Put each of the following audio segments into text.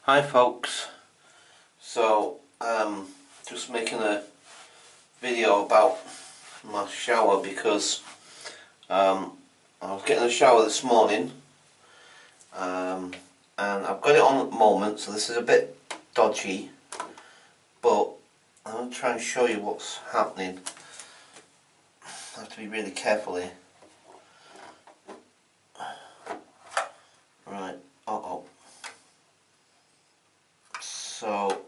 Hi folks, so just making a video about my shower because I was getting a shower this morning and I've got it on at the moment, so this is a bit dodgy, but I'm going to try and show you what's happening. I have to be really careful here. Right, so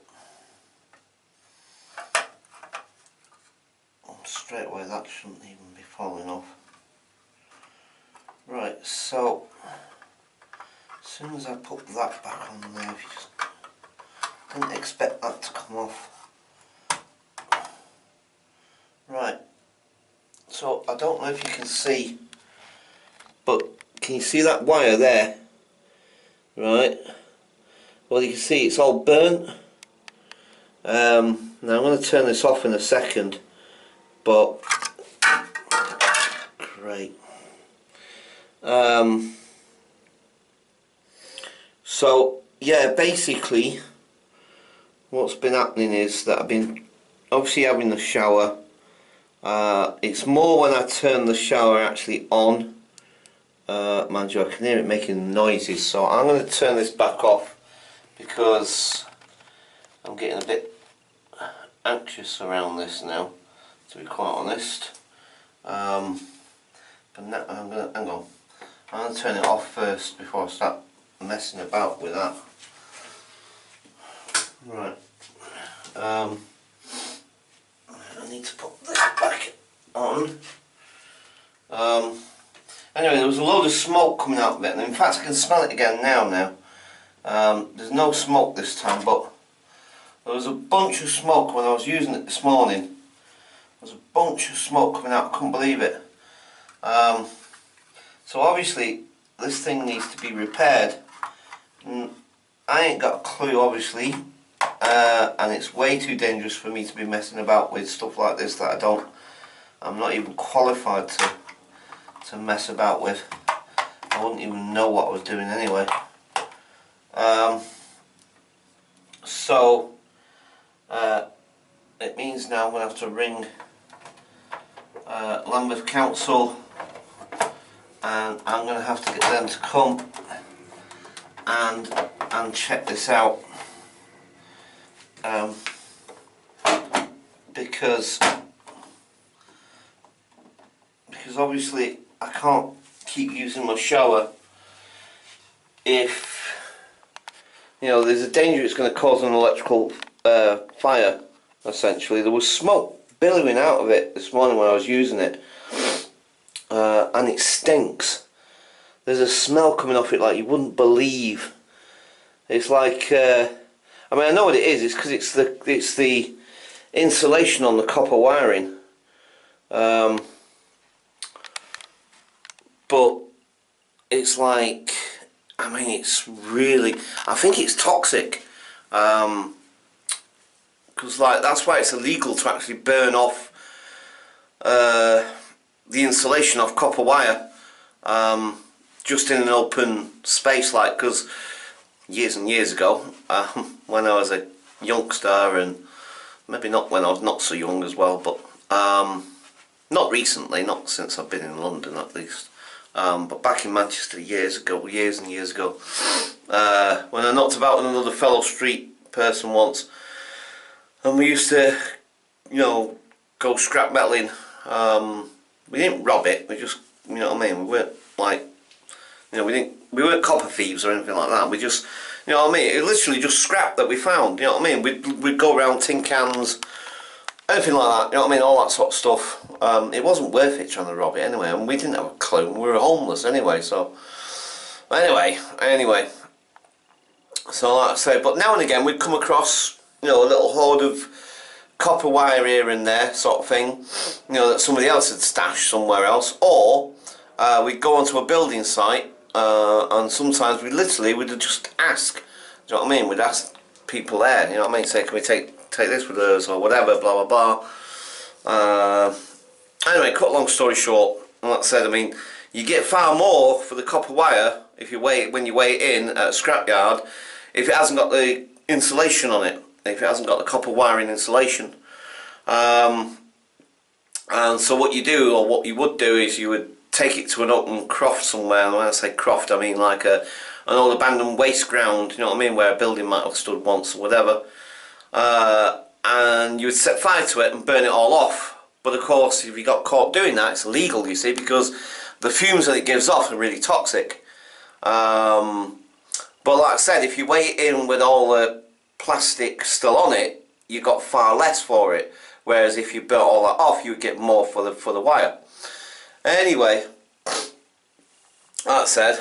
straight away that shouldn't even be falling off. Right, so as soon as I put that back on there, if you just didn't expect that to come off. Right, so I don't know if you can see, but can you see that wire there? Right, well you can see it's all burnt. Now I'm going to turn this off in a second, but great. So yeah, basically what's been happening is that I've been obviously having the shower. It's more when I turn the shower actually on. Mind you, I can hear it making noises, so I'm going to turn this back off because I'm getting a bit anxious around this now, to be quite honest. But now I'm going to, hang on, I'm going to turn it off first before I start messing about with that. Right, I need to put this back on. Anyway, there was a load of smoke coming out of it, and in fact I can smell it again now. There's no smoke this time, but there was a bunch of smoke when I was using it this morning. There was a bunch of smoke coming out, I couldn't believe it. So obviously this thing needs to be repaired. I ain't got a clue, obviously, and it's way too dangerous for me to be messing about with stuff like this that I'm not even qualified to mess about with. I wouldn't even know what I was doing anyway. So it means now I'm going to have to ring Lambeth Council, and I'm going to have to get them to come and check this out, because obviously I can't keep using my shower if, you know, there's a danger it's going to cause an electrical fire. Essentially, there was smoke billowing out of it this morning when I was using it, and it stinks. There's a smell coming off it like you wouldn't believe. It's like, I mean, I know what it is. It's because it's the insulation on the copper wiring. But it's like, I mean, it's really, I think it's toxic. Because like, that's why it's illegal to actually burn off the insulation off copper wire, just in an open space, like, because years and years ago, when I was a youngster, and maybe not when I was not so young as well, but not recently, not since I've been in London at least, but back in Manchester years and years ago, when I knocked about with another fellow street person once, and we used to, you know, go scrap metaling. We didn't rob it, we just, you know what I mean, we weren't like, you know, we weren't copper thieves or anything like that. We just, you know what I mean, it literally just scrap that we found, you know what I mean. We'd go around tin cans, anything like that, you know what I mean, all that sort of stuff. It wasn't worth it trying to rob it anyway, and we didn't have a clue, we were homeless anyway, so anyway, so like I say, but now and again we'd come across, you know, a little hoard of copper wire here and there sort of thing, you know, that somebody else had stashed somewhere else, or we'd go onto a building site, and sometimes we'd just ask, do you know what I mean, we'd ask people there, you know what I mean, say, can we take this with us or whatever, blah blah blah. Anyway, cut long story short, like I said, I mean, you get far more for the copper wire if you weigh it, when you weigh it in at a scrapyard, if it hasn't got the insulation on it, if it hasn't got the copper wiring insulation. And so what you do, or what you would do, is you would take it to an open croft somewhere. And when I say croft, I mean like an old abandoned waste ground, you know what I mean, where a building might have stood once or whatever. And you would set fire to it and burn it all off. But of course, if you got caught doing that, it's illegal, you see, because the fumes that it gives off are really toxic. But like I said, if you weigh it in with all the plastic still on it, you got far less for it. Whereas if you burnt all that off, you would get more for the wire. Anyway, that said,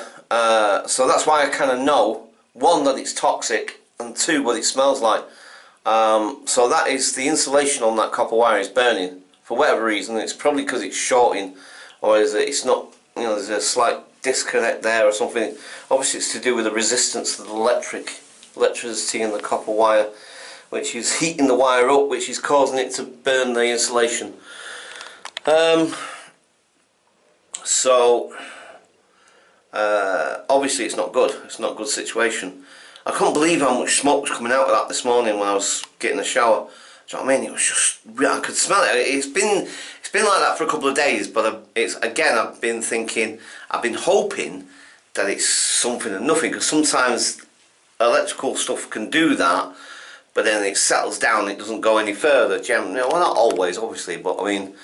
so that's why I kind of know, one, that it's toxic, and two, what it smells like. So that is, the insulation on that copper wire is burning for whatever reason. It's probably because it's shorting, or is it? It's not. You know, there's a slight disconnect there or something. Obviously, it's to do with the resistance of the electricity in the copper wire, which is heating the wire up, which is causing it to burn the insulation. So obviously it's not good. It's not a good situation. I couldn't believe how much smoke was coming out of that this morning when I was getting a shower. Do you know what I mean? It was just, I could smell it. It's been like that for a couple of days, but I've been thinking, I've been hoping that it's something and nothing, because sometimes electrical stuff can do that, but then it settles down, it doesn't go any further. Generally, well, not always, obviously, but I mean,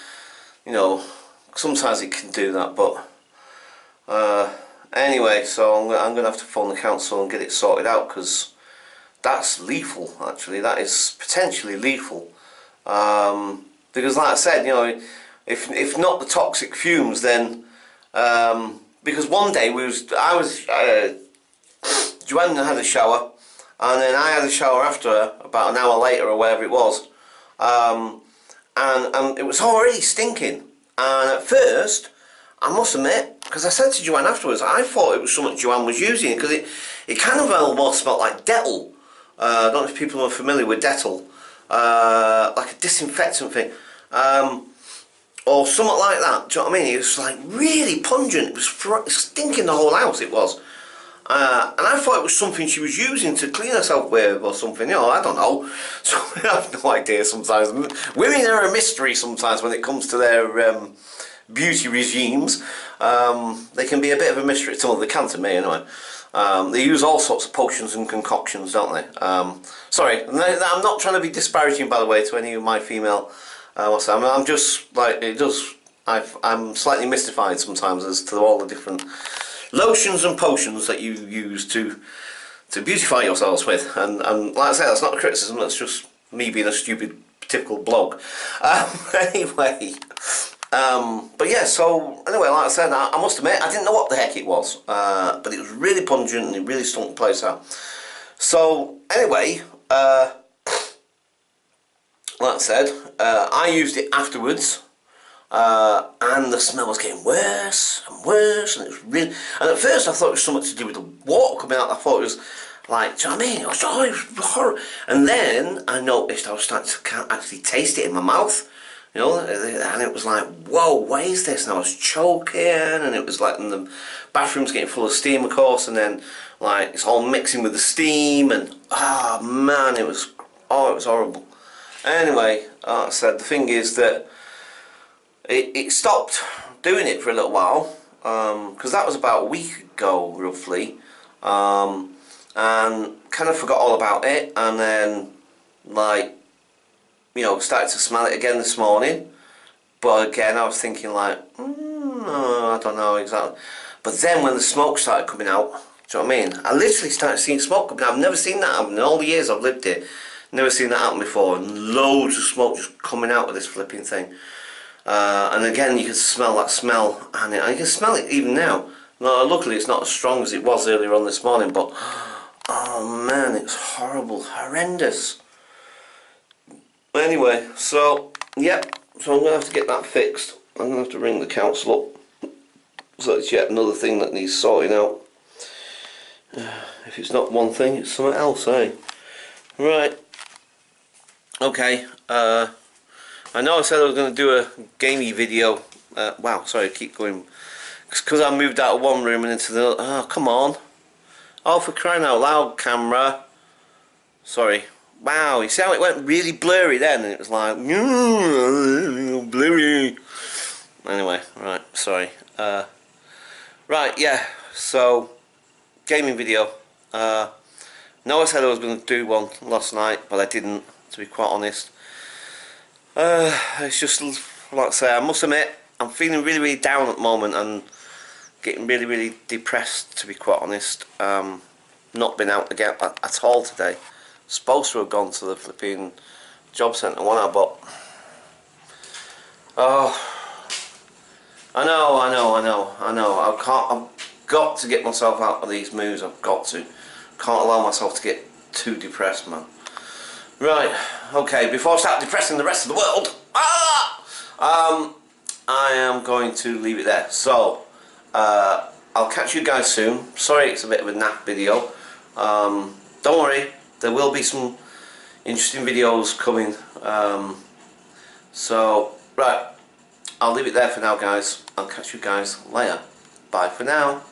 you know, sometimes it can do that. But anyway, so I'm going to have to phone the council and get it sorted out, because that's lethal, actually. That is potentially lethal. Because like I said, you know, if not the toxic fumes, then because one day Joanne had a shower, and then I had a shower after her about an hour later or whatever it was, and it was already stinking. And at first, I must admit, because I said to Joanne afterwards, I thought it was something Joanne was using, because it kind of almost smelled like Dettol. I don't know if people are familiar with Dettol, like a disinfectant thing, or something like that. Do you know what I mean? It was like really pungent. It was stinking the whole house. It was, and I thought it was something she was using to clean herself with or something. You know, I don't know. So I have no idea. Sometimes women are a mystery. Sometimes when it comes to their beauty regimes, they can be a bit of a mystery. Well, they can to me anyway. They use all sorts of potions and concoctions, don't they? Sorry, I'm not trying to be disparaging, by the way, to any of my female. I'm just like I'm slightly mystified sometimes as to all the different lotions and potions that you use to beautify yourselves with. And like I say, that's not a criticism. That's just me being a stupid, typical bloke. Anyway. But yeah, so anyway, like I said, I must admit, I didn't know what the heck it was, but it was really pungent and it really stunk the place out. So anyway, like I said, I used it afterwards, and the smell was getting worse and worse, and it was really, and at first I thought it was something to do with the water coming out. I thought it was like, do you know what I mean? It was horrible. And then I noticed I was starting to actually taste it in my mouth. You know, and it was like, whoa, what is this? And I was choking, and it was like, and the bathroom's getting full of steam, of course, and then like it's all mixing with the steam, and oh man, it was horrible. Anyway, like I said, the thing is that it stopped doing it for a little while, because that was about a week ago, roughly, and kind of forgot all about it, and then like, you know, started to smell it again this morning, but again I was thinking like, I don't know exactly. But then when the smoke started coming out, do you know what I mean? I literally started seeing smoke coming out. I've never seen that happen in all the years I've lived here. Never seen that happen before, and loads of smoke just coming out of this flipping thing. And again, you can smell that smell, and you can smell it even now. No, luckily it's not as strong as it was earlier on this morning, but oh man, it's horrible, horrendous. Anyway, so yep, so I'm going to have to get that fixed. I'm going to have to ring the council up. So it's yet another thing that needs sorting out. If it's not one thing, it's something else, eh? Right. Okay. I know I said I was going to do a gamey video. Wow, sorry, I keep going. Because I moved out of one room and into the other. Oh, come on. Oh, for crying out loud, camera. Sorry. Wow, you see how it went really blurry then? And it was like, blurry. Anyway, right, sorry. Right, yeah, so, gaming video. No, I said I was going to do one last night, but I didn't, to be quite honest. It's just, like I say, I must admit, I'm feeling really, really down at the moment and getting really, really depressed, to be quite honest. Not been out again at all today. Supposed to have gone to the flipping job centre, wasn't I? But oh, I know. I can't. I've got to get myself out of these moods. I've got to. Can't allow myself to get too depressed, man. Right. Okay. Before I start depressing the rest of the world, I am going to leave it there. So, I'll catch you guys soon. Sorry, it's a bit of a nap video. Don't worry, there will be some interesting videos coming. So, right, I'll leave it there for now, guys. I'll catch you guys later. Bye for now.